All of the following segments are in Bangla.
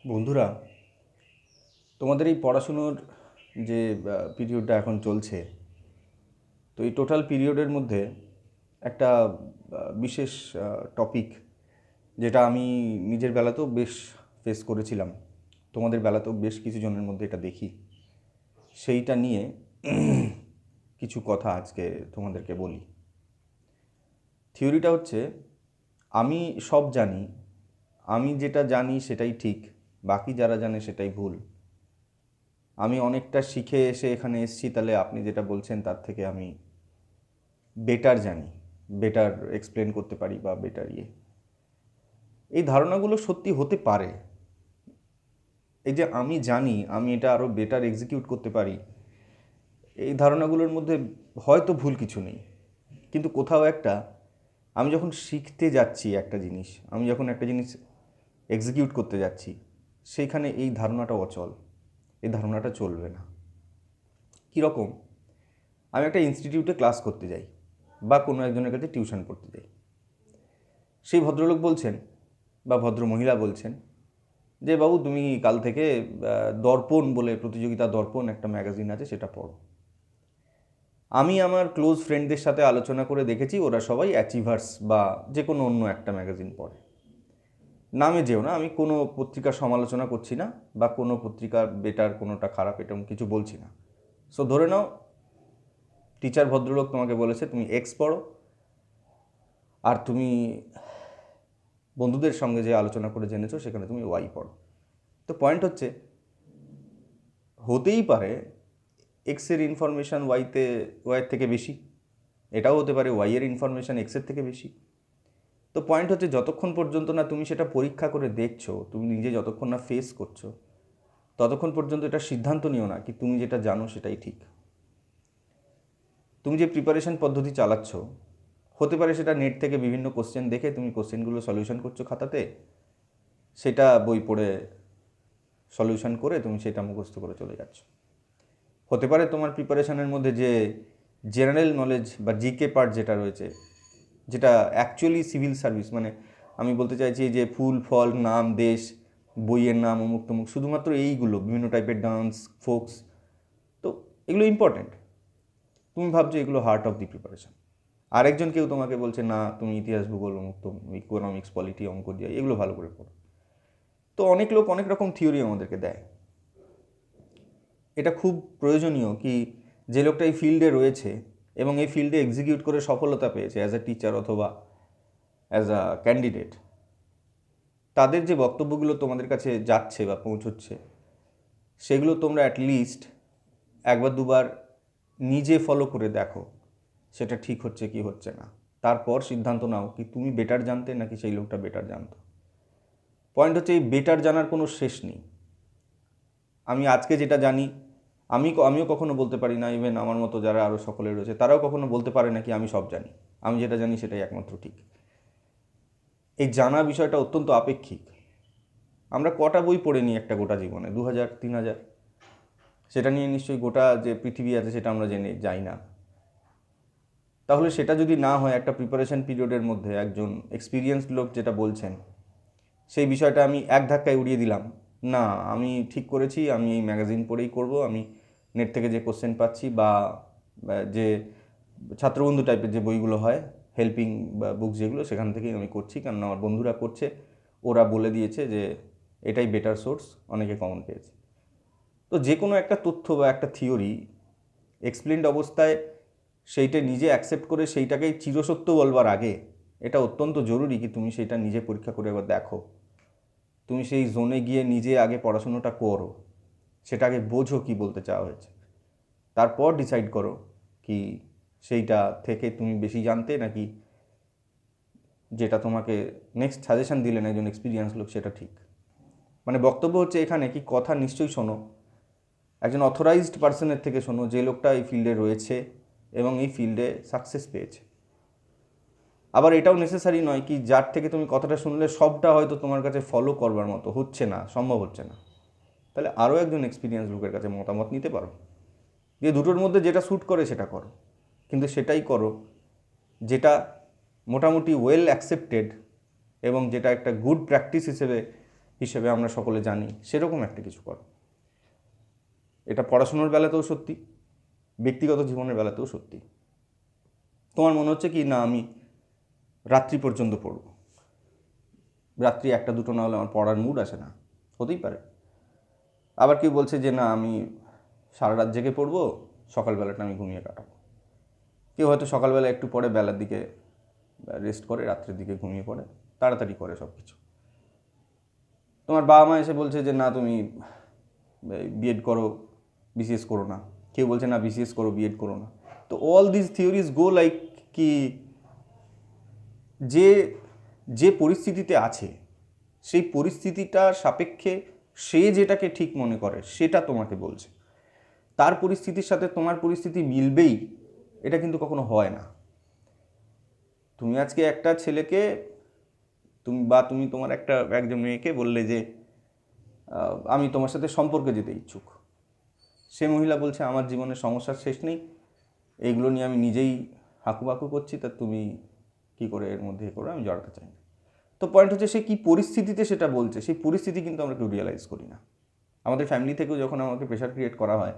বন্ধুরা, তোমাদের এই পড়াশুনোর যে পিরিয়ডটা এখন চলছে, তো এই টোটাল পিরিয়ডের মধ্যে একটা বিশেষ টপিক, যেটা আমি নিজের বেলাতেও বেশ ফেস করেছিলাম, তোমাদের বেলাতেও বেশ কিছু জনের মধ্যে এটা দেখি, সেইটা নিয়ে কিছু কথা আজকে তোমাদেরকে বলি। থিওরিটা হচ্ছে, আমি সব জানি, আমি যেটা জানি সেটাই ঠিক, বাকি যারা জানে সেটাই ভুল। আমি অনেকটা শিখে এসে এখানে এসেছি, তাহলে আপনি যেটা বলছেন তার থেকে আমি বেটার জানি, বেটার এক্সপ্লেন করতে পারি বা বেটার এই ধারণাগুলো সত্যি হতে পারে। এই যে আমি জানি আমি এটা আরও বেটার এক্সিকিউট করতে পারি, এই ধারণাগুলোর মধ্যে হয়তো ভুল কিছু নেই, কিন্তু কোথাও একটা, আমি যখন শিখতে যাচ্ছি একটা জিনিস, আমি যখন একটা জিনিস এক্সিকিউট করতে যাচ্ছি, সেইখানে এই ধারণাটা অচল, এই ধারণাটা চলবে না। কীরকম? আমি একটা ইনস্টিটিউটে ক্লাস করতে যাই বা কোনো একজনের কাছে টিউশন পড়তে যাই। সেই ভদ্রলোক বলছেন বা ভদ্রমহিলা বলছেন যে, বাবু তুমি কাল থেকে দর্পণ বলে, প্রতিযোগিতা দর্পণ একটা ম্যাগাজিন আছে, সেটা পড়ো। আমি আমার ক্লোজ ফ্রেন্ডদের সাথে আলোচনা করে দেখেছি, ওরা সবাই অ্যাচিভার্স বা যে কোনো অন্য একটা ম্যাগাজিন পড়ে। নামে যেও না, আমি কোনো পত্রিকার সমালোচনা করছি না বা কোনো পত্রিকার বেটার কোনোটা খারাপ এরকম কিছু বলছি না। সো ধরে নাও টিচার ভদ্রলোক তোমাকে বলেছে তুমি এক্স পড়ো, আর তুমি বন্ধুদের সঙ্গে যে আলোচনা করে জেনেছো সেখানে তুমি ওয়াই পড়ো। তো পয়েন্ট হচ্ছে, হতেই পারে এক্সের ইনফরমেশান ওয়াইয়ের থেকে বেশি, এটাও হতে পারে ওয়াইয়ের ইনফরমেশান এক্সের থেকে বেশি। তো পয়েন্ট হচ্ছে, যতক্ষণ পর্যন্ত না তুমি সেটা পরীক্ষা করে দেখছো, তুমি নিজে যতক্ষণ না ফেস করছো, ততক্ষণ পর্যন্ত এটা সিদ্ধান্ত নিও না কি তুমি যেটা জানো সেটাই ঠিক। তুমি যে প্রিপারেশন পদ্ধতি চালাচ্ছ, হতে পারে সেটা নেট থেকে বিভিন্ন কোশ্চেন দেখে তুমি কোশ্চেনগুলো সলিউশন করছো খাতাতে, সেটা বই পড়ে সলিউশন করে তুমি সেটা মুখস্থ করে চলে যাচ্ছ। হতে পারে তোমার প্রিপারেশনের মধ্যে যে জেনারেল নলেজ বা জিকে পার্ট যেটা রয়েছে, যেটা অ্যাকচুয়ালি সিভিল সার্ভিস, মানে আমি বলতে চাইছি যে ফুল ফল নাম দেশ, বইয়ের নাম, অমুক তমুক, শুধুমাত্র এইগুলো, বিভিন্ন টাইপের ডান্স, ফোকস, তো এগুলো ইম্পর্ট্যান্ট। তুমি ভাবছো এগুলো হার্ট অফ দি প্রিপারেশন। আরেকজন কেউ তোমাকে বলছে না, তুমি ইতিহাস, ভূগোল, অমুক তমুক, ইকোনমিক্স, পলিটি, অঙ্ক দিয়ে এগুলো ভালো করে পড়ো। তো অনেক লোক অনেক রকম থিওরি আমাদেরকে দেয়। এটা খুব প্রয়োজনীয় কি, যে লোকটা এই ফিল্ডে রয়েছে এবং এই ফিল্ডে এক্সিকিউট করে সফলতা পেয়েছে অ্যাজ আ টিচার অথবা অ্যাজ আ ক্যান্ডিডেট, তাদের যে বক্তব্যগুলো তোমাদের কাছে যাচ্ছে বা পৌঁছচ্ছে, সেগুলো তোমরা অ্যাটলিস্ট একবার দুবার নিজে ফলো করে দেখো সেটা ঠিক হচ্ছে কি হচ্ছে না। তারপর সিদ্ধান্ত নাও কি তুমি বেটার জানতে নাকি সেই লোকটা বেটার জানতো। পয়েন্ট হচ্ছে, এই বেটার জানার কোনো শেষ নেই। আমি আজকে যেটা জানি, আমিও কখনো বলতে পারি না, ইভেন আমার মতো যারা আরও সকলে রয়েছে তারাও কখনো বলতে পারে না কি আমি সব জানি, আমি যেটা জানি সেটাই একমাত্র ঠিক। এই জানা বিষয়টা অত্যন্ত আপেক্ষিক। আমরা কটা বই পড়ে নিই একটা গোটা জীবনে? 2000, 3000। সেটা নিয়ে নিশ্চয়ই গোটা যে পৃথিবী আছে সেটা আমরা জেনে যাই না। তাহলে সেটা যদি না হয়, একটা প্রিপারেশন পিরিয়ডের মধ্যে একজন এক্সপিরিয়েন্সড লোক যেটা বলছেন, সেই বিষয়টা আমি এক ধাক্কায় উড়িয়ে দিলাম, না আমি ঠিক করেছি আমি এই ম্যাগাজিন পড়েই করব, আমি নেট থেকে যে কোশ্চেন পাচ্ছি বা যে ছাত্রবন্ধু টাইপের যে বইগুলো হয়, হেল্পিং বা বুকস যেগুলো, সেখান থেকেই আমি করছি, কারণ আমার বন্ধুরা করছে, ওরা বলে দিয়েছে যে এটাই বেটার সোর্স, অনেকে কমন পেয়েছে। তো যে কোনো একটা তথ্য বা একটা থিওরি এক্সপ্লেন্ড অবস্থায় সেইটা নিজে অ্যাকসেপ্ট করে সেইটাকেই চিরসত্য বলবার আগে এটা অত্যন্ত জরুরি কি তুমি সেটা নিজে পরীক্ষা করে একবার দেখো, তুমি সেই জোনে গিয়ে নিজে আগে পড়াশুনোটা করো, সেটা আগে বোঝো কী বলতে চাওয়া হয়েছে, তারপর ডিসাইড করো কি সেইটা থেকে তুমি বেশি জানতে নাকি যেটা তোমাকে নেক্সট সাজেশন দিলেন একজন এক্সপিরিয়েন্স লোক সেটা ঠিক। মানে বক্তব্য হচ্ছে এখানে কি, কথা নিশ্চয়ই শোনো, একজন অথরাইজড পার্সনের থেকে শোনো, যে লোকটা এই ফিল্ডে রয়েছে এবং এই ফিল্ডে সাকসেস পেয়েছে। আবার এটাও নেসেসারি নয় কি যার থেকে তুমি কথাটা শুনলে সবটা হয়তো তোমার কাছে ফলো করবার মতো হচ্ছে না, সম্ভব হচ্ছে না, তাহলে আরও একজন এক্সপিরিয়েন্স লোকের কাছে মতামত নিতে পারো, যে দুটোর মধ্যে যেটা শ্যুট করে সেটা করো, কিন্তু সেটাই করো যেটা মোটামুটি ওয়েল অ্যাকসেপ্টেড এবং যেটা একটা গুড প্র্যাকটিস হিসেবে হিসেবে আমরা সকলে জানি, সেরকম একটা কিছু করো। এটা পড়াশোনার বেলাতেও সত্যি, ব্যক্তিগত জীবনের বেলাতেও সত্যি। তোমার মনে হচ্ছে কি না আমি রাত্রি পর্যন্ত পড়ব, রাত্রি 1টা 2টো না হলে আমার পড়ার মুড আসে না, হতেই পারে। আবার কেউ বলছে যে না আমি সারা রাত জেগে পড়বো, সকালবেলাটা আমি ঘুমিয়ে কাটাবো। কেউ হয়তো সকালবেলা একটু পরে, বেলার দিকে রেস্ট করে, রাত্রের দিকে ঘুমিয়ে পড়ে, তাড়াতাড়ি করে সব কিছু। তোমার বাবা মা এসে বলছে যে না তুমি বিএড করো, বিসিএস করো না। কেউ বলছে না বিসিএস করো, বিএড করো না। তো all this theories go like কি যে যে পরিস্থিতিতে আছে সেই পরিস্থিতিটার সাপেক্ষে সে যেটাকে ঠিক মনে করে সেটা তোমাকে বলছে। তার পরিস্থিতির সাথে তোমার পরিস্থিতি মিলবেই এটা কিন্তু কখনো হয় না। তুমি আজকে একটা ছেলেকে তুমি তোমার একজন মেয়েকে বললে যে আমি তোমার সাথে সম্পর্কে যেতে ইচ্ছুক। সে মহিলা বলছে আমার জীবনের সমস্যার শেষ নেই, এইগুলো নিয়ে আমি নিজেই হাঁকুপাকু করছি, তা তুমি কী করে এর মধ্যে করো, আমি জড়াতে চাই না। তো পয়েন্ট হচ্ছে সে কী পরিস্থিতিতে সেটা বলছে, সেই পরিস্থিতি কিন্তু আমরা কেউ রিয়েলাইজ করি না। আমাদের ফ্যামিলি থেকেও যখন আমাকে প্রেশার ক্রিয়েট করা হয়,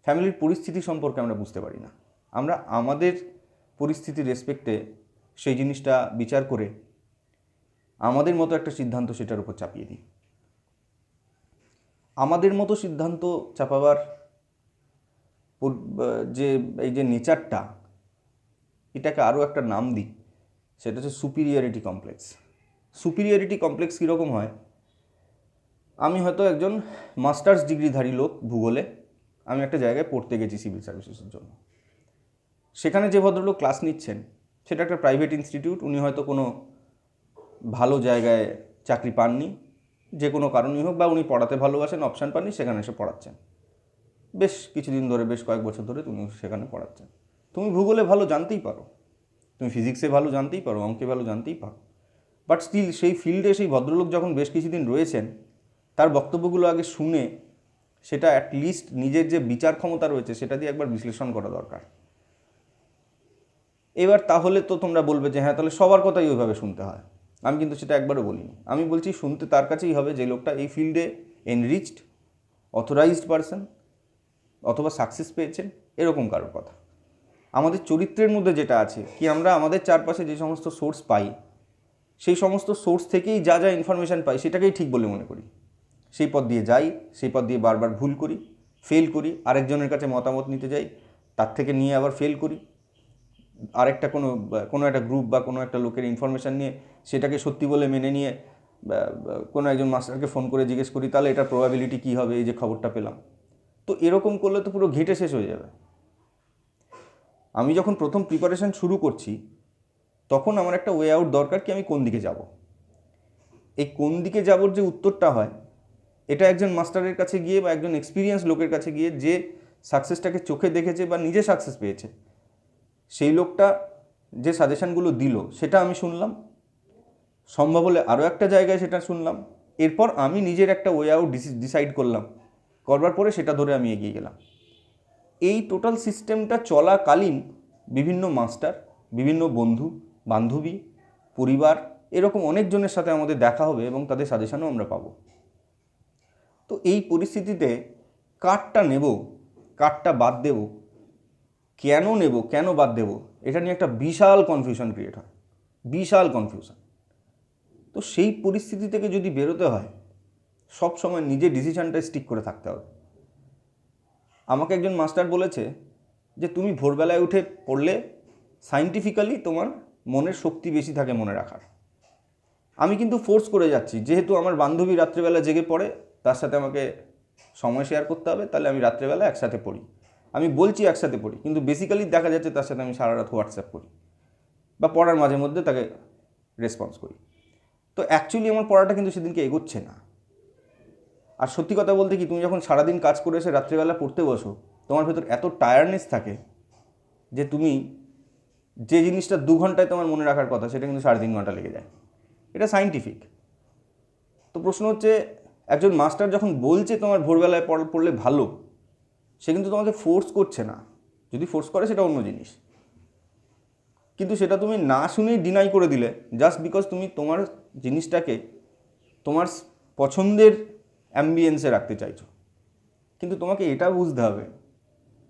ফ্যামিলির পরিস্থিতি সম্পর্কে আমরা বুঝতে পারি না। আমরা আমাদের পরিস্থিতির রেসপেক্টে সেই জিনিসটা বিচার করে আমাদের মতো একটা সিদ্ধান্ত সেটার উপর চাপিয়ে দিই। আমাদের মতো সিদ্ধান্ত চাপাবার যে এই যে নেচারটা, এটাকে আরও একটা নাম দিই, সেটা হচ্ছে সুপিরিয়রিটি কমপ্লেক্স। সুপিরিয়রিটি কমপ্লেক্স কীরকম হয়, আমি হয়তো একজন মাস্টার্স ডিগ্রিধারী লোক ভূগোলে, আমি একটা জায়গায় পড়তে গেছি সিভিল সার্ভিসেসের জন্য। সেখানে যে ভদ্রলোক ক্লাস নিচ্ছেন সেটা একটা প্রাইভেট ইনস্টিটিউট, উনি হয়তো কোনো ভালো জায়গায় চাকরি পাননি, যে কোনো কারণেই হোক, বা উনি পড়াতে ভালোবাসেন, অপশান পাননি, সেখানে এসে পড়াচ্ছেন। বেশ কিছুদিন ধরে, বেশ কয়েক বছর ধরে তুমি সেখানে পড়াচ্ছেন। তুমি ভূগোলে ভালো জানতেই পারো, তুমি ফিজিক্সে ভালো জানতেই পারো, অঙ্কে ভালো জানতেই পারো, বাট স্টিল সেই ফিল্ডে সেই ভদ্রলোক যখন বেশ কিছুদিন রয়েছেন, তার বক্তব্যগুলো আগে শুনে সেটা অ্যাটলিস্ট নিজের যে বিচার ক্ষমতা রয়েছে সেটা দিয়ে একবার বিশ্লেষণ করা দরকার। এবার তাহলে তো তোমরা বলবে যে হ্যাঁ তাহলে সবার কথাই ওইভাবে শুনতে হয়। আমি কিন্তু সেটা একবারও বলিনি। আমি বলছি শুনতে তার কাছেই হবে যে লোকটা এই ফিল্ডে এনরিচড, অথরাইজড পারসন, অথবা সাকসেস পেয়েছেন, এরকম কারোর কথা। আমাদের চরিত্রের মধ্যে যেটা আছে কি, আমরা আমাদের চারপাশে যে সমস্ত সোর্স পাই, সেই সমস্ত সোর্স থেকেই যা যা ইনফরমেশান পাই সেটাকেই ঠিক বলে মনে করি। সেই পথ দিয়ে যাই, সেই পথ দিয়ে বারবার ভুল করি, ফেল করি, আরেকজনের কাছে মতামত নিতে যাই, তার থেকে নিয়ে আবার ফেল করি, আরেকটা কোনো একটা গ্রুপ বা কোনো একটা লোকের ইনফরমেশান নিয়ে সেটাকে সত্যি বলে মেনে নিয়ে কোনো একজন মাস্টারকে ফোন করে জিজ্ঞেস করি তাহলে এটার প্রবাবিলিটি কী হবে, এই যে খবরটা পেলাম। তো এরকম করলে তো পুরো ঘেঁটে শেষ হয়ে যাবে। আমি যখন প্রথম প্রিপারেশান শুরু করছি তখন আমার একটা ওয়ে আউট দরকার, কি আমি কোন দিকে যাব। এই কোন দিকে যাবোর যে উত্তরটা হয়, এটা একজন মাস্টারের কাছে গিয়ে বা একজন এক্সপিরিয়েন্স লোকের কাছে গিয়ে, যে সাকসেসটাকে চোখে দেখেছে বা নিজে সাকসেস পেয়েছে, সেই লোকটা যে সাজেশানগুলো দিল সেটা আমি শুনলাম, সম্ভব হলে আরও একটা জায়গায় সেটা শুনলাম, এরপর আমি নিজের একটা ওয়ে আউট ডিসাইড করলাম, করবার পরে সেটা ধরে আমি এগিয়ে গেলাম। এই টোটাল সিস্টেমটা চলাকালীন বিভিন্ন মাস্টার, বিভিন্ন বন্ধু বান্ধবী, পরিবার, এরকম অনেকজনের সাথে আমাদের দেখা হবে এবং তাদের সাজেশানও আমরা পাবো। তো এই পরিস্থিতিতে কারটা নেব, কারটা বাদ দেব, কেন নেব, কেন বাদ দেব, এটা নিয়ে একটা বিশাল কনফিউশন ক্রিয়েট হয়, বিশাল কনফিউশন। তো সেই পরিস্থিতি থেকে যদি বেরোতে হয়, সব সময় নিজের ডিসিশানটা স্টিক করে থাকতে হবে। আমাকে একজন মাস্টার বলেছে যে তুমি ভোরবেলায় উঠে পড়লে সায়েন্টিফিক্যালি তোমার মনের শক্তি বেশি থাকে মনে রাখার। আমি কিন্তু ফোর্স করে যাচ্ছি, যেহেতু আমার বান্ধবী রাত্রেবেলা জেগে পড়ে, তার সাথে আমাকে সময় শেয়ার করতে হবে, তাহলে আমি রাত্রেবেলা একসাথে পড়ি। আমি বলছি একসাথে পড়ি, কিন্তু বেসিক্যালি দেখা যাচ্ছে তার সাথে আমি সারা রাত হোয়াটসঅ্যাপ করি বা পড়ার মাঝে মধ্যে তাকে রেসপন্স করি। তো অ্যাকচুয়ালি আমার পড়াটা কিন্তু সেদিনকে এগোচ্ছে না। আর সত্যি কথা বলতে কি, তুমি যখন সারাদিন কাজ করে এসে রাত্রিবেলা পড়তে বসো, তোমার ভেতর এত টায়ার্ডনেস থাকে যে তুমি যে জিনিসটা 2 ঘন্টায় তোমার মনে রাখার কথা সেটা কিন্তু 3.5 ঘন্টা লেগে যায়। এটা সায়েন্টিফিক। তো প্রশ্ন হচ্ছে, একজন মাস্টার যখন বলছে তোমার ভোরবেলায় পড়লে ভালো, সে কিন্তু তোমাকে ফোর্স করছে না। যদি ফোর্স করে সেটা অন্য জিনিস, কিন্তু সেটা তুমি না শুনেই ডিনাই করে দিলে জাস্ট বিকজ তুমি তোমার জিনিসটাকে, তোমার পছন্দের অ্যাম্বিয়েন্সে রাখতে চাইছো, কিন্তু তোমাকে এটা বুঝতে হবে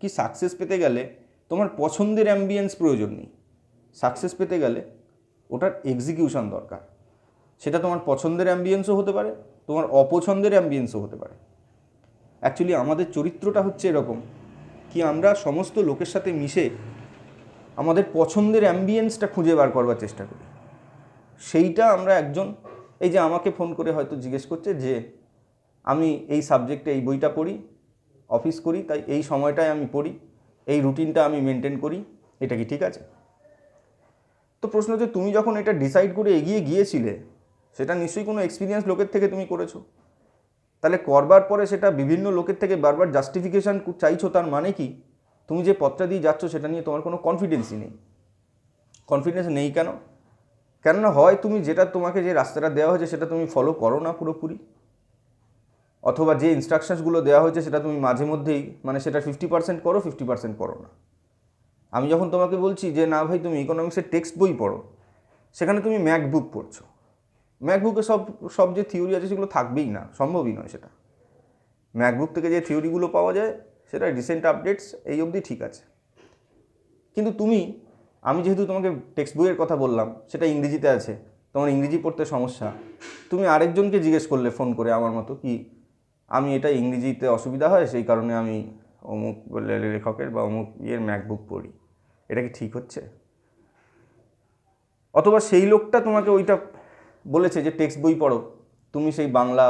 কি সাকসেস পেতে গেলে তোমার পছন্দের অ্যাম্বিয়েন্স প্রয়োজন নেই। সাকসেস পেতে গেলে ওটার এক্সিকিউশন দরকার। সেটা তোমার পছন্দের অ্যাম্বিয়েন্সও হতে পারে, তোমার অপছন্দের অ্যাম্বিয়েন্সও হতে পারে। অ্যাকচুয়ালি আমাদের চরিত্রটা হচ্ছে এরকম কি আমরা সমস্ত লোকের সাথে মিশে আমাদের পছন্দের অ্যাম্বিয়েন্সটা খুঁজে বার করবার চেষ্টা করি। সেইটা আমরা একজন, এই যে আমাকে ফোন করে হয়তো জিজ্ঞেস করছে যে আমি এই সাবজেক্টে এই বইটা পড়ি, অফিস করি, তাই এই সময়টায় আমি পড়ি, এই রুটিনটা আমি মেনটেন করি, এটা কি ঠিক আছে? তো প্রশ্ন হচ্ছে তুমি যখন এটা ডিসাইড করে এগিয়ে গিয়েছিলে সেটা নিশ্চয়ই কোনো এক্সপিরিয়েন্স লোকের থেকে তুমি করেছো। তাহলে করবার পরে সেটা বিভিন্ন লোকের থেকে বারবার জাস্টিফিকেশান চাইছো, তার মানে কি তুমি যে পথটা দিয়ে যাচ্ছ সেটা নিয়ে তোমার কোনো কনফিডেন্সই নেই। কনফিডেন্স নেই কেন? কেননা হয় তুমি যেটা তোমাকে যে রাস্তাটা দেওয়া হয়েছে সেটা তুমি ফলো করো না পুরোপুরি, অথবা যে ইনস্ট্রাকশনসগুলো দেওয়া হয়েছে সেটা তুমি মাঝে মধ্যেই মানে সেটা 50% করো, 50% করো না। আমি যখন তোমাকে বলছি যে না ভাই তুমি ইকোনমিক্সের টেক্সট বই পড়ো, সেখানে তুমি ম্যাকবুক পড়ছো। ম্যাকবুকে সব সব যে থিওরি আছে সেগুলো থাকবেই না, সম্ভবই নয় সেটা। ম্যাকবুক থেকে যে থিওরিগুলো পাওয়া যায় সেটা রিসেন্ট আপডেটস এই অবধি ঠিক আছে, কিন্তু আমি যেহেতু তোমাকে টেক্সট বইয়ের কথা বললাম সেটা ইংরেজিতে আছে, তোমার ইংরেজি পড়তে সমস্যা, তুমি আরেকজনকে জিজ্ঞেস করলে ফোন করে আমার মতো কি আমি এটা ইংরেজিতে অসুবিধা হয় সেই কারণে আমি অমুক লেখকের বা অমুক ম্যাকবুক পড়ি, এটা কি ঠিক হচ্ছে? অথবা সেই লোকটা তোমাকে ওইটা বলেছে যে টেক্সট বই পড়ো, তুমি সেই বাংলা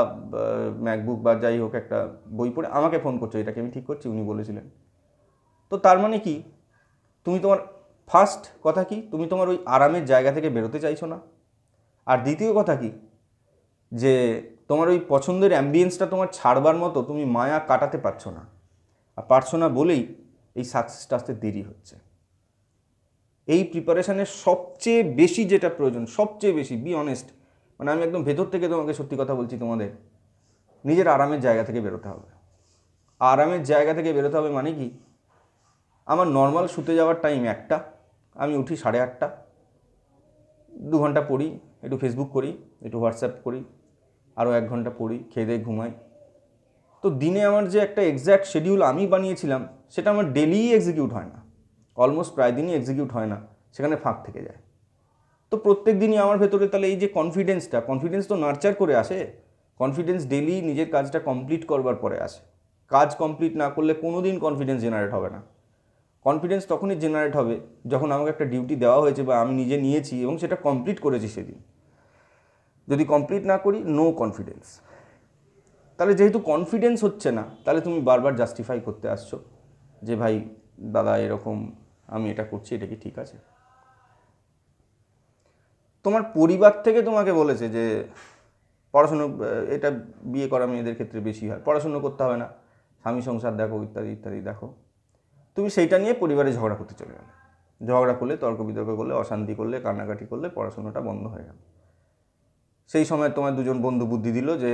ম্যাকবুক বা যাই হোক একটা বই পড়ে আমাকে ফোন করছো, এটাকে আমি ঠিক করছি, উনি বলেছিলেন। তো তার মানে কি তুমি তোমার ফার্স্ট কথা কি তুমি তোমার ওই আরামের জায়গা থেকে বেরোতে চাইছো না, আর দ্বিতীয় কথা কি যে তোমার ওই পছন্দের অ্যাম্বিয়েন্সটা তোমার ছাড়বার মতো তুমি মায়া কাটাতে পারছো না, আর পারছো না বলেই এই সাকসেসটা আসতে দেরি হচ্ছে। এই প্রিপারেশানের সবচেয়ে বেশি যেটা প্রয়োজন, সবচেয়ে বেশি, বি অনেস্ট, মানে আমি একদম ভেতর থেকে তোমাকে সত্যি কথা বলছি, তোমাদের নিজের আরামের জায়গা থেকে বেরোতে হবে। আরামের জায়গা থেকে বেরোতে হবে মানে কি আমার নর্মাল শুতে যাওয়ার টাইম 1টা, আমি উঠি 8:30, 2 ঘন্টা পড়ি, একটু ফেসবুক করি, একটু হোয়াটসঅ্যাপ করি, আরও 1 ঘন্টা পড়ি, খেয়ে দিয়ে ঘুমাই। তো দিনে আমার যে একটা এক্স্যাক্ট শিডিউল আমি বানিয়েছিলাম সেটা আমার ডেলি এক্সিকিউট হয় না, অলমোস্ট প্রায় দিনই এক্সিকিউট হয় না, সেখানে ফাঁক থেকে যায়। তো প্রত্যেক দিনই আমার ভেতরে তাহলে এই যে কনফিডেন্স তো নার্চার করে আসে, কনফিডেন্স ডেলি নিজের কাজটা কমপ্লিট করবার পরে আসে। কাজ কমপ্লিট না করলে কোনো দিন কনফিডেন্স জেনারেট হবে না। কনফিডেন্স তখনই জেনারেট হবে যখন আমাকে একটা ডিউটি দেওয়া হয়েছে বা আমি নিজে নিয়েছি এবং সেটা কমপ্লিট করেছি সেদিন। যদি কমপ্লিট না করি, নো কনফিডেন্স। তাহলে যেহেতু কনফিডেন্স হচ্ছে না, তাহলে তুমি বারবার জাস্টিফাই করতে আসছো যে ভাই দাদা এরকম আমি এটা করছি, এটা কি ঠিক আছে? তোমার পরিবার থেকে তোমাকে বলেছে যে পড়াশুনো, এটা বিয়ে করা মেয়েদের ক্ষেত্রে বেশি হয়, পড়াশুনো করতে হবে না, স্বামী সংসার দেখো, ইত্যাদি ইত্যাদি দেখো। তুমি সেইটা নিয়ে পরিবারে ঝগড়া করতে চলে গেলে, ঝগড়া করলে, তর্ক বিতর্ক করলে, অশান্তি করলে, কান্নাকাটি করলে, পড়াশোনাটা বন্ধ হয়ে গেল। সেই সময় তোমার দুজন বন্ধু বুদ্ধি দিল যে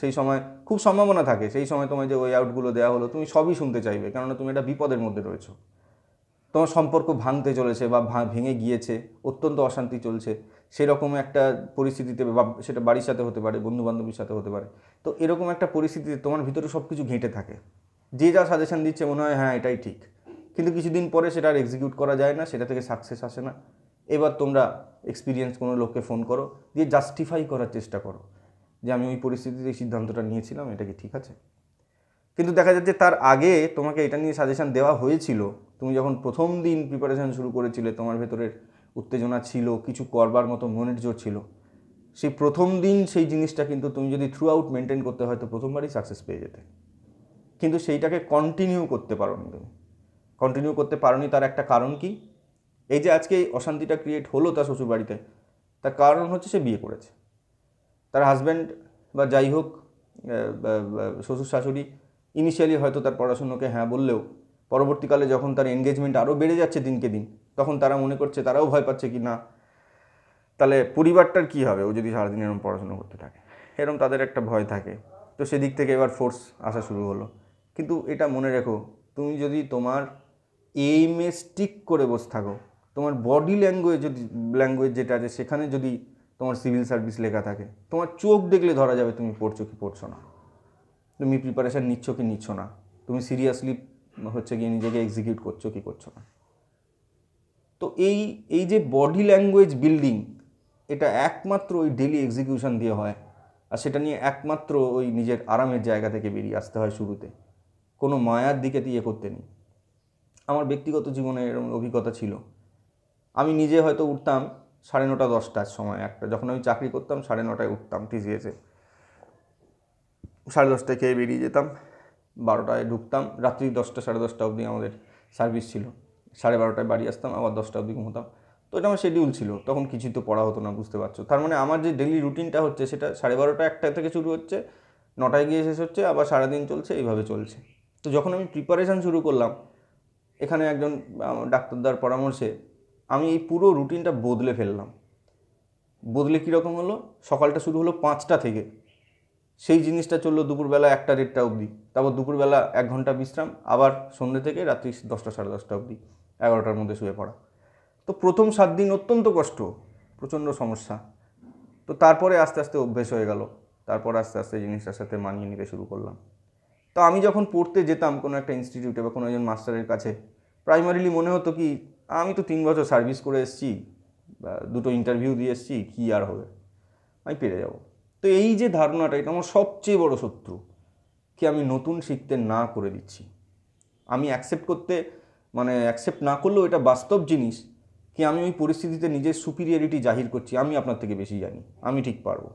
সেই সময় খুব সম্ভাবনা থাকে সেই সময় তোমায় যে ওয়ে আউটগুলো দেওয়া হলো তুমি সবই শুনতে চাইবে, কেননা তুমি একটা বিপদের মধ্যে রয়েছো, তোমার সম্পর্ক ভাঙতে চলেছে বা ভেঙে গিয়েছে, অত্যন্ত অশান্তি চলছে, সেরকম একটা পরিস্থিতিতে, বা সেটা বাড়ির সাথে হতে পারে, বন্ধুবান্ধবীর সাথে হতে পারে। তো এরকম একটা পরিস্থিতিতে তোমার ভিতরে সব কিছু ঘেঁটে থাকে, যে যা সাজেশন দিচ্ছে মনে হয় হ্যাঁ এটাই ঠিক, কিন্তু কিছুদিন পরে সেটা আর এক্সিকিউট করা যায় না, সেটা থেকে সাকসেস আসে না। এবার তোমরা এক্সপিরিয়েন্স কোনো লোককে ফোন করো, দিয়ে জাস্টিফাই করার চেষ্টা করো যে আমি ওই পরিস্থিতিতে এই সিদ্ধান্তটা নিয়েছিলাম, এটা কি ঠিক আছে? কিন্তু দেখা যাচ্ছে তার আগে তোমাকে এটা নিয়ে সাজেশন দেওয়া হয়েছিল, তুমি যখন প্রথম দিন প্রিপারেশান শুরু করেছিলে, তোমার ভেতরের উত্তেজনা ছিল, কিছু করবার মতো মনের জোর ছিল, সেই প্রথম দিন সেই জিনিসটা কিন্তু তুমি যদি থ্রু আউট মেনটেন করতে হয়তো প্রথমবারই সাকসেস পেয়ে যেতে, কিন্তু সেইটাকে কন্টিনিউ করতে পারোনি তুমি। কন্টিনিউ করতে পারোনি তার একটা কারণ কি, এই যে আজকে এই অশান্তিটা ক্রিয়েট হলো তার শ্বশুরবাড়িতে, তার কারণ হচ্ছে সে বিয়ে করেছে। তার হাজব্যান্ড বা যাই হোক শ্বশুর শাশুড়ি ইনিশিয়ালি হয়তো তার পড়াশুনোকে হ্যাঁ বললেও পরবর্তীকালে যখন তার এনগেজমেন্ট আরও বেড়ে যাচ্ছে দিনকে দিন, তখন তারা মনে করছে, তারাও ভয় পাচ্ছে কি না তাহলে পরিবারটার কী হবে ও যদি সারাদিন এরকম পড়াশুনো করতে থাকে, এরকম তাদের একটা ভয় থাকে। তো সেদিক থেকে এবার ফোর্স আসা শুরু হলো। কিন্তু এটা মনে রেখো, তুমি যদি তোমার এইমে স্টিক করে বসে থাকো, তোমার বডি ল্যাঙ্গুয়েজ যেটা আছে সেখানে যদি তোমার সিভিল সার্ভিস লেখা থাকে, তোমার চোখ দেখলে ধরা যাবে তুমি পড়ছো কি পড়ছো না, তুমি প্রিপারেশান নিচ্ছ কি নিচ্ছ না, তুমি সিরিয়াসলি হচ্ছে গিয়ে নিজেকে এক্সিকিউট করছো কি করছো না। তো এই এই যে বডি ল্যাঙ্গুয়েজ বিল্ডিং, এটা একমাত্র ওই ডেলি এক্সিকিউশন দিয়ে হয়, আর সেটা নিয়ে একমাত্র ওই নিজের আরামের জায়গা থেকে বেরিয়ে আসতে হয় শুরুতে, কোনো মায়ার দিকে দিয়ে করতে নেই। আমার ব্যক্তিগত জীবনে এরকম অভিজ্ঞতা ছিল। আমি নিজে হয়তো উঠতাম 9:30 10টার সময়, একটা যখন আমি চাকরি করতাম 9:30টায় উঠতাম টিসিএসে, 10:30টায় খেয়ে বেরিয়ে যেতাম, 12টায় ঢুকতাম, রাত্রি 10টা 10:30 অবধি আমাদের সার্ভিস ছিল, 12:30টায় বাড়ি আসতাম, আবার 10টা অবধি ঘুমোতাম। তো এটা আমার শিডিউল ছিল, তখন কিছুই তো পড়া হতো না, বুঝতে পারছো। তার মানে আমার যে ডেলি রুটিনটা হচ্ছে সেটা 12:30 1টা থেকে শুরু হচ্ছে, 9টায় গিয়ে শেষ হচ্ছে, আবার সারাদিন চলছে, এইভাবে চলছে। তো যখন আমি প্রিপারেশান শুরু করলাম এখানে একজন ডাক্তারদার পরামর্শে, আমি এই পুরো রুটিনটা বদলে ফেললাম। বদলে কীরকম হলো, সকালটা শুরু হলো 5টা থেকে, সেই জিনিসটা চললো দুপুরবেলা 1টা 1:30 অবধি, তারপর দুপুরবেলা 1 ঘন্টা বিশ্রাম, আবার সন্ধ্যে থেকে রাত্রি 10টা 10:30 অবধি, 11টার মধ্যে শুয়ে পড়া। তো প্রথম 7 দিন অত্যন্ত কষ্ট, প্রচণ্ড সমস্যা। তো তারপরে আস্তে আস্তে অভ্যেস হয়ে গেল, তারপর আস্তে আস্তে জিনিসটার সাথে মানিয়ে নিতে শুরু করলাম। তো আমি যখন পড়তে যেতাম কোনো একটা ইনস্টিটিউটে বা কোনো একজন মাস্টারের কাছে, প্রাইমারিলি মনে হতো কি আমি তো 3 বছর সার্ভিস করে এসেছি, বা 2টো ইন্টারভিউ দিয়ে এসেছি, কী আর হবে, আমি পেরে যাব। তো এই যে ধারণাটা, এটা আমার সবচেয়ে বড় শত্রু, কি আমি নতুন শিখতে না করে দিচ্ছি। আমি অ্যাকসেপ্ট না করলেও এটা বাস্তব জিনিস, কি আমি ওই পরিস্থিতিতে নিজের সুপিরিয়রিটি জাহির করছি, আমি আপনার থেকে বেশি জানি, আমি ঠিক পারবো।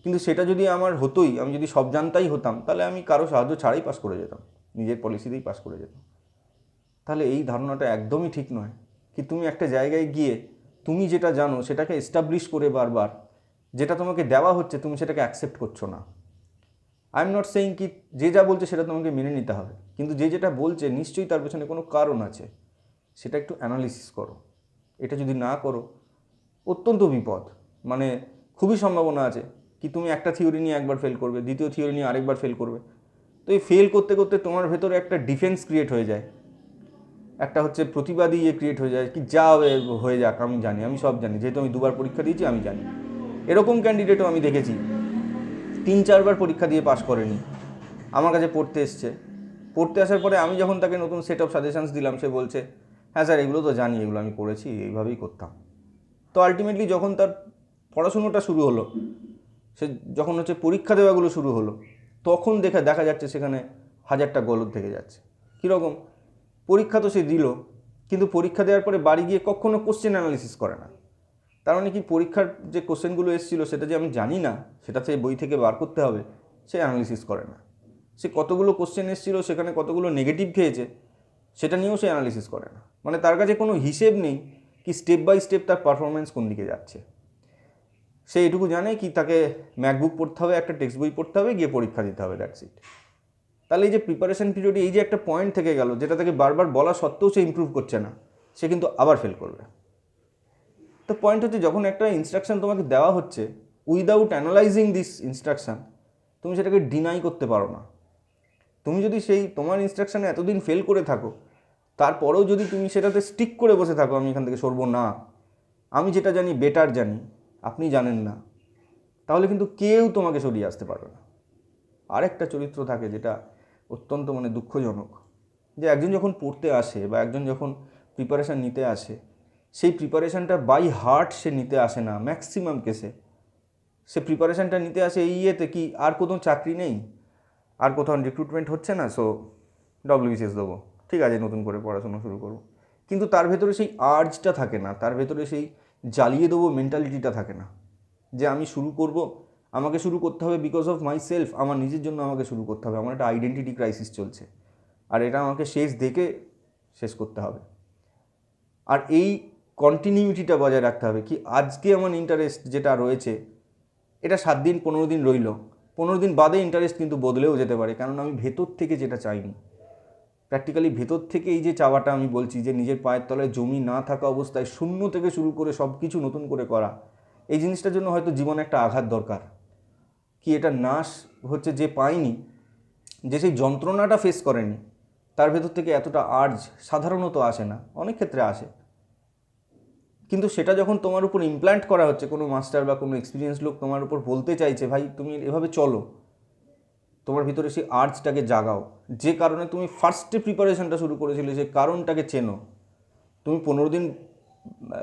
কিন্তু সেটা যদি আমার হতোই, আমি যদি সব জানতাই হতাম, তাহলে আমি কারো সাহায্য ছাড়াই পাস করে যেতাম, নিজের পলিসিতেই পাস করে যেতাম। তাহলে এই ধারণাটা একদমই ঠিক নয়, কি তুমি একটা জায়গায় গিয়ে তুমি যেটা জানো সেটাকে এস্টাবলিশ করে বারবার, যেটা তোমাকে দেওয়া হচ্ছে তুমি সেটাকে অ্যাকসেপ্ট করছো না। আই এম নট সেইং কি যে যা বলছে সেটা তোমাকে মেনে নিতে হবে, কিন্তু যে যেটা বলছে নিশ্চয়ই তার পেছনে কোনো কারণ আছে, সেটা একটু অ্যানালিসিস করো। এটা যদি না করো অত্যন্ত বিপদ, মানে খুবই সম্ভাবনা আছে কি তুমি একটা থিওরি নিয়ে একবার ফেল করবে, দ্বিতীয় থিওরি নিয়ে আরেকবার ফেল করবে। তো এই ফেল করতে করতে তোমার ভেতরে একটা ডিফেন্স ক্রিয়েট হয়ে যায়, একটা হচ্ছে প্রতিবাদী ক্রিয়েট হয়ে যায়, কি যা হয়ে যাক, আমি জানি, আমি সব জানি, যেহেতু আমি 2বার পরীক্ষা দিয়েছি আমি জানি। এরকম ক্যান্ডিডেটও আমি দেখেছি 3-4বার পরীক্ষা দিয়ে পাশ করেনি, আমার কাছে পড়তে এসছে। পড়তে আসার পরে আমি যখন তাকে নতুন সেট অফ সাজেশনস দিলাম, সে বলছে হ্যাঁ স্যার এগুলো তো জানি, এগুলো আমি পড়েছি, এইভাবেই করতাম। তো আলটিমেটলি যখন তার পড়াশুনোটা শুরু হলো, সে যখন হচ্ছে পরীক্ষা দেওয়াগুলো শুরু হলো, তখন দেখা যাচ্ছে সেখানে 1000টা গলদ থেকে যাচ্ছে। কীরকম, পরীক্ষা তো সে দিল, কিন্তু পরীক্ষা দেওয়ার পরে বাড়ি গিয়ে কখনো কোশ্চেন অ্যানালিসিস করে না। তার মানে কি, পরীক্ষার যে কোশ্চেনগুলো এসেছিলো সেটা যে আমি জানি না, সেটা সে বই থেকে বার করতে হবে, সে অ্যানালিসিস করে না। সে কতগুলো কোশ্চেন এসেছিলো, সেখানে কতগুলো নেগেটিভ খেয়েছে, সেটা নিয়েও সে অ্যানালিসিস করে না। মানে তার কাছে কোনো হিসেব নেই কি স্টেপ বাই স্টেপ তার পারফরমেন্স কোন দিকে যাচ্ছে। সে এটুকু জানে কি তাকে ম্যাকবুক পড়তে হবে, একটা টেক্সট বই পড়তে হবে, গিয়ে পরীক্ষা দিতে হবে, দ্যাটস ইট। তাহলে এই যে প্রিপারেশন পিরিয়ডে এই যে একটা পয়েন্ট থেকে গেল, যেটা তাকে বারবার বলা সত্ত্বেও সে ইমপ্রুভ করছে না, সে কিন্তু আবার ফেল করবে। তো পয়েন্ট হচ্ছে, যখন একটা ইনস্ট্রাকশন তোমাকে দেওয়া হচ্ছে, উইদাউট অ্যানালাইজিং দিস ইনস্ট্রাকশান, তুমি সেটাকে ডিনাই করতে পারো না। তুমি যদি তোমার ইনস্ট্রাকশানে এতদিন ফেল করে থাকো, তারপরেও যদি তুমি সেটাতে স্টিক করে বসে থাকো, আমি এখান থেকে সরবো না, আমি যেটা জানি বেটার জানি, আপনি জানেন না, তাহলে কিন্তু কেউ তোমাকে সরিয়ে আসতে পারবে না। আরেকটা চরিত্র থাকে যেটা অত্যন্ত দুঃখজনক, যে একজন যখন পড়তে আসে বা একজন যখন প্রিপারেশান নিতে আসে, সেই প্রিপারেশানটা বাই হার্ট সে নিতে আসে না। ম্যাক্সিমাম কেসে সে প্রিপারেশানটা নিতে আসে এই কি আর কোনো চাকরি নেই, আর কোথাও রিক্রুটমেন্ট হচ্ছে না, সো ডব্লিউবিসিএস দেবো, ঠিক আছে নতুন করে পড়াশোনা শুরু করবো। কিন্তু তার ভেতরে সেই আর্জটা থাকে না, তার ভেতরে সেই জ্বালিয়ে দেবো মেন্টালিটিটা থাকে না, যে আমি শুরু করব, আমাকে শুরু করতে হবে বিকজ অফ মাই সেলফ, আমার নিজের জন্য আমাকে শুরু করতে হবে, আমার একটা আইডেন্টিটি ক্রাইসিস চলছে, আর এটা আমাকে শেষ করতে হবে। আর এই কন্টিনিউটিটা বজায় রাখতে হবে, কি আজকে আমার ইন্টারেস্ট যেটা রয়েছে এটা 7 দিন 15 দিন রইল, 15 দিন বাদে ইন্টারেস্ট কিন্তু বদলেও যেতে পারে, কারণ আমি ভেতর থেকে যেটা চাইনি, প্র্যাকটিক্যালি ভেতর থেকে এই যে চাওয়াটা আমি বলছি, যে নিজের পায়ের তলায় জমি না থাকা অবস্থায় শূন্য থেকে শুরু করে সব কিছু নতুন করে করা, এই জিনিসটার জন্য হয়তো জীবনে একটা আঘাত দরকার। কি এটা নাশ হচ্ছে যে পায়নি, যে সেই যন্ত্রণাটা ফেস করেনি, তার ভেতর থেকে এতটা আর্জ সাধারণত আসে না, অনেক ক্ষেত্রে আসে। কিন্তু সেটা যখন তোমার উপর ইমপ্ল্যান্ট করা হচ্ছে, কোনো মাস্টার বা কোনো এক্সপিরিয়েন্স লোক তোমার উপর বলতে চাইছে ভাই তুমি এভাবে চলো, তোমার ভিতরে সেই আর্জটাকে জাগাও, যে কারণে তুমি ফার্স্টে প্রিপারেশনটা শুরু করেছিলে সেই কারণটাকে চেনো। তুমি 15 দিন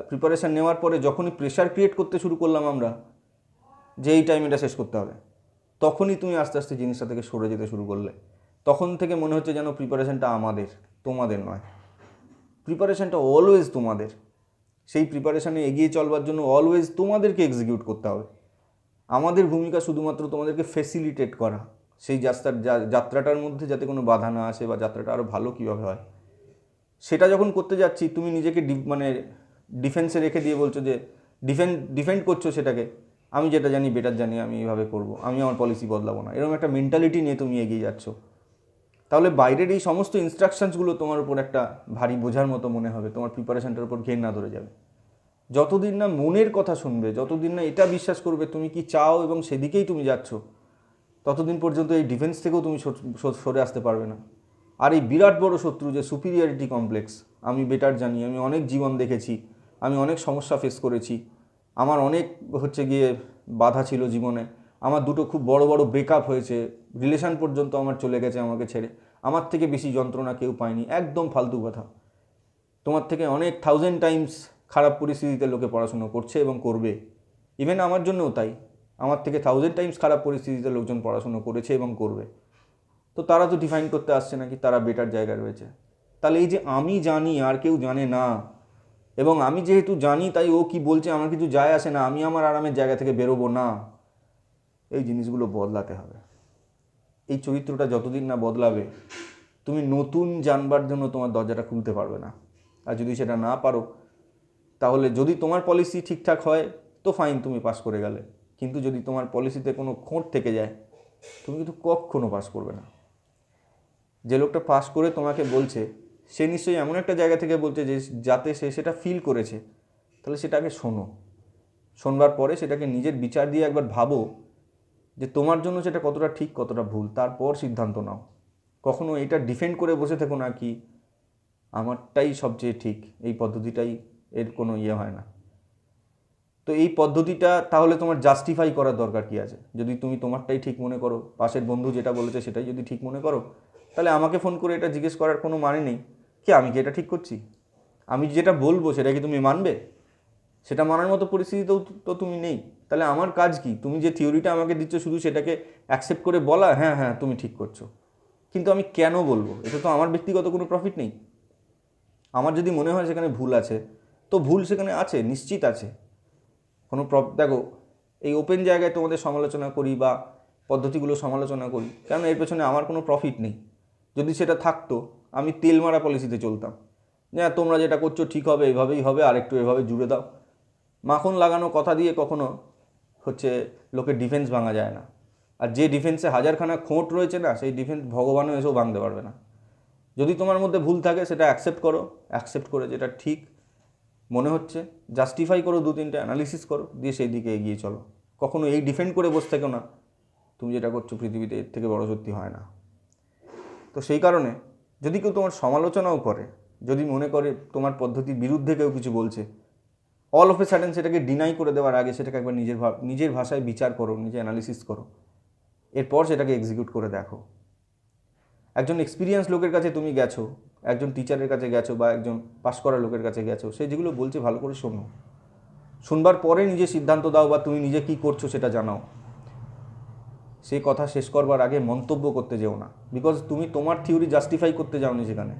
প্রিপারেশান নেওয়ার পরে যখনই প্রেশার ক্রিয়েট করতে শুরু করলাম আমরা যে এই টাইম এটা শেষ করতে হবে, তখনই তুমি আস্তে আস্তে জিনিসটা থেকে সরে যেতে শুরু করলে। তখন থেকে মনে হচ্ছে যেন প্রিপারেশানটা আমাদের, তোমাদের নয়। প্রিপারেশানটা অলওয়েজ তোমাদের। সেই প্রিপারেশানে এগিয়ে চলবার জন্য অলওয়েজ তোমাদেরকে এক্সিকিউট করতে হবে। আমাদের ভূমিকা শুধুমাত্র তোমাদেরকে ফেসিলিটেট করা, সেই যাত্রাটার মধ্যে যাতে কোনো বাধা না আসে বা যাত্রাটা আরও ভালো কীভাবে হয় সেটা যখন করতে যাচ্ছি, তুমি নিজেকে মানে ডিফেন্সে রেখে দিয়ে বলছো যে ডিফেন্ড করছো সেটাকে, আমি যেটা জানি বেটার জানি, আমি এইভাবে করব, আমি আমার পলিসি বদলাবো না, এরকম একটা মেন্টালিটি নিয়ে তুমি এগিয়ে যাচ্ছ। তাহলে বাইরের এই সমস্ত ইনস্ট্রাকশনসগুলো তোমার উপর একটা ভারী বোঝার মতো মনে হবে, তোমার প্রিপারেশনটার উপর ঘেন্না ধরে যাবে। যতদিন না মনের কথা শুনবে, যতদিন না এটা বিশ্বাস করবে তুমি কি চাও এবং সেদিকেই তুমি যাচ্ছ, ততদিন পর্যন্ত এই ডিফেন্স থেকেও তুমি সরে আসতে পারবে না। আর এই বিরাট বড় শত্রু যে সুপিরিয়রিটি কমপ্লেক্স, আমি বেটার জানি, আমি অনেক জীবন দেখেছি, আমি অনেক সমস্যা ফেস করেছি, আমার অনেক গিয়ে বাধা ছিল জীবনে, আমার দুটো খুব বড় বড় ব্রেকআপ হয়েছে, রিলেশন পর্যন্ত আমার চলে গেছে আমাকে ছেড়ে, আমার থেকে বেশি যন্ত্রণা কেউ পায়নি, একদম ফালতু কথা। তোমার থেকে অনেক 1000 টাইমস খারাপ পরিস্থিতিতে লোকে পড়াশুনো করছে এবং করবে। ইভেন আমার জন্যও তাই, আমার থেকে 1000 টাইমস খারাপ পরিস্থিতিতে লোকজন পড়াশুনো করেছে এবং করবে। তো তারা তো ডিফাইন করতে আসছে নাকি তারা বেটার জায়গায় রয়েছে। তাহলে এই যে আমি জানি আর কেউ জানে না, এবং আমি যেহেতু জানি তাই ও কি বলছে আমার কিছু যায় আসে না, আমি আমার আরামের জায়গা থেকে বেরোবো না, এই জিনিসগুলো বদলাতে হবে। এই চরিত্রটা যতদিন না বদলাবে, তুমি নতুন জানবার জন্য তোমার দরজাটা খুলতে পারবে না। আর যদি সেটা না পারো, তাহলে যদি তোমার পলিসি ঠিকঠাক হয় তো ফাইন, তুমি পাস করে গেলে, কিন্তু যদি তোমার পলিসিতে কোনো খোঁট থেকে যায়, তুমি কিন্তু কখনো পাস করবে না। যে লোকটা পাস করে তোমাকে বলছে, সে নিশ্চয়ই এমন একটা জায়গা থেকে বলছে যে যাতে সে সেটা ফিল করেছে, তাহলে সেটাকে শোনো। শোনবার পরে সেটাকে নিজের বিচার দিয়ে একবার ভাবো যে তোমার জন্য সেটা কতটা ঠিক কতটা ভুল, তারপর সিদ্ধান্ত নাও। কখনো এটা ডিফেন্ড করে বসে থেকো না কি আমারটাই সবচেয়ে ঠিক, এই পদ্ধতিটাই, এর কোনো হয় না। তো এই পদ্ধতিটা তাহলে তোমার জাস্টিফাই করার দরকার কী আছে? যদি তুমি তোমারটাই ঠিক মনে করো, পাশের বন্ধু যেটা বলেছে সেটাই যদি ঠিক মনে করো, তাহলে আমাকে ফোন করে এটা জিজ্ঞেস করার কোনো মানে নেই কি আমি কি এটা ঠিক করছি। আমি যেটা বলবো সেটা কি তুমি মানবে? সেটা মানার মতো পরিস্থিতিতেও তো তুমি নেই। তাহলে আমার কাজ কি? তুমি যে থিওরিটা আমাকে দিচ্ছ শুধু সেটাকে অ্যাকসেপ্ট করে বলা, হ্যাঁ হ্যাঁ তুমি ঠিক করছো, কিন্তু আমি কেন বলবো? এটা তো আমার ব্যক্তিগত কোনো প্রফিট নেই। আমার যদি মনে হয় সেখানে ভুল আছে, তো ভুল সেখানে আছে, নিশ্চিত আছে। কোনো দেখো, এই ওপেন জায়গায় তোমাদের সমালোচনা করি বা পদ্ধতিগুলো সমালোচনা করি, কারণ এর পেছনে আমার কোনো প্রফিট নেই। যদি সেটা থাকতো, আমি তেল মারা পলিসিতে চলতাম, যে তোমরা যেটা করছো ঠিক হবে, এভাবেই হবে, আর একটু এভাবে জুড়ে দাও। মাখন লাগানো কথা দিয়ে কখনো লোকের ডিফেন্স ভাঙা যায় না। আর যে ডিফেন্সে হাজারখানা খোঁট রয়েছে না, সেই ডিফেন্স ভগবানও এসেও ভাঙতে পারবে না। যদি তোমার মধ্যে ভুল থাকে সেটা অ্যাকসেপ্ট করো, অ্যাকসেপ্ট করে যেটা ঠিক মনে হচ্ছে জাস্টিফাই করো, 2-3টে অ্যানালিসিস করো, দিয়ে সেই দিকে এগিয়ে চলো। কখনো এই ডিফেন্ড করে বসে থেকো না, তুমি যেটা করছো পৃথিবীতে এর থেকে বড় সত্যি হয় না। তো সেই কারণে যদি কেউ তোমার সমালোচনাও করে, যদি মনে করে তোমার পদ্ধতির বিরুদ্ধে কেউ কিছু বলছে, অল অফ এ সাডেন সেটাকে ডিনাই করে দেওয়ার আগে সেটাকে একবার নিজের ভাষায় বিচার করো, নিজে অ্যানালিসিস করো, এরপর সেটাকে এক্সিকিউট করে দেখো। একজন এক্সপিরিয়েন্স লোকের কাছে তুমি গেছো, একজন টিচারের কাছে গেছো বা একজন পাশ করা লোকের কাছে গেছো, সে যেগুলো বলছে ভালো করে শোনো, শুনবার পরে নিজে সিদ্ধান্ত দাও বা তুমি নিজে কী করছো সেটা জানাও। সেই কথা শেষ করবার আগে মন্তব্য করতে যেও না, বিকজ তুমি তোমার থিওরি জাস্টিফাই করতে যাওনি সেখানে,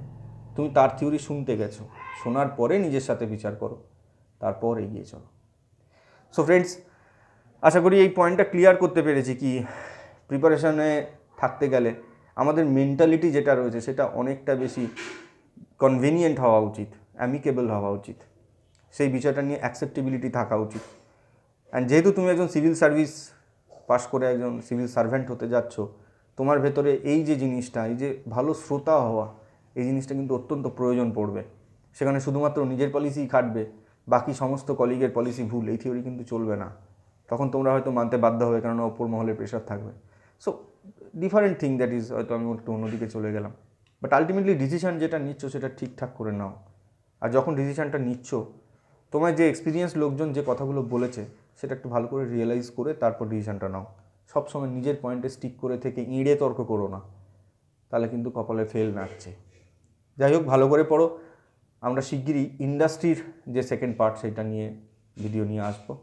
তুমি তার থিওরি শুনতে গেছো। শোনার পরে নিজের সাথে বিচার করো, তারপর এগিয়ে চলো। সো ফ্রেন্ডস, আশা করি এই পয়েন্টটা ক্লিয়ার করতে পেরেছি কি প্রিপারেশনে থাকতে গেলে আমাদের মেন্টালিটি যেটা রয়েছে সেটা অনেকটা বেশি কনভিনিয়েন্ট হওয়া উচিত, অ্যামিকেবল হওয়া উচিত, সেই বিষয়টা নিয়ে অ্যাকসেপ্টেবিলিটি থাকা উচিত। অ্যান্ড যেহেতু তুমি একজন সিভিল সার্ভিস পাস করে একজন সিভিল সার্ভেন্ট হতে যাচ্ছ, তোমার ভেতরে এই যে জিনিসটা, এই যে ভালো শ্রোতা হওয়া, এই জিনিসটা কিন্তু অত্যন্ত প্রয়োজন পড়বে। সেখানে শুধুমাত্র নিজের পলিসিই খাটবে, বাকি সমস্ত কলিগের পলিসি ভুল, এই থিওরি কিন্তু চলবে না। তখন তোমরা হয়তো মানতে বাধ্য হবে, কেননা ওপর মহলের প্রেশার থাকবে। So different thing that is, হয়তো আমি একটু অন্যদিকে চলে গেলাম, বাট আলটিমেটলি ডিসিশান যেটা নিচ্ছ সেটা ঠিকঠাক করে নাও। আর যখন ডিসিশানটা নিচ্ছ তোমার যে এক্সপিরিয়েন্স লোকজন যে কথাগুলো বলেছে সেটা একটু ভালো করে রিয়েলাইজ করে তারপর ডিসিশনটা নাও। সবসময় নিজের পয়েন্টে স্টিক করে থেকে ইঁড়ে তর্ক করো না, তাহলে কিন্তু কপালে ফেল নাচছে। যাই হোক, ভালো করে পড়ো। আমরা শিগগিরই ইন্ডাস্ট্রির যে সেকেন্ড পার্ট সেটা নিয়ে ভিডিও নিয়ে আসবো।